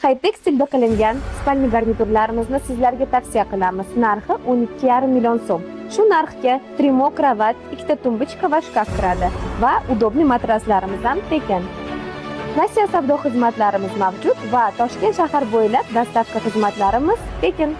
Hypexilda qilingan spalni garniturlarimizni sizlarga tavsiya qilamiz. Narxi 12,5 million so'm. Shu narxga trimo kravat, ikkita tumbichka va shkaf kiradi va udobniy matraslarimiz ham tekin. Nasiya savdo xizmatlarimiz mavjud va Toshkent shahar bo'ylab dostavka xizmatlarimiz tekin.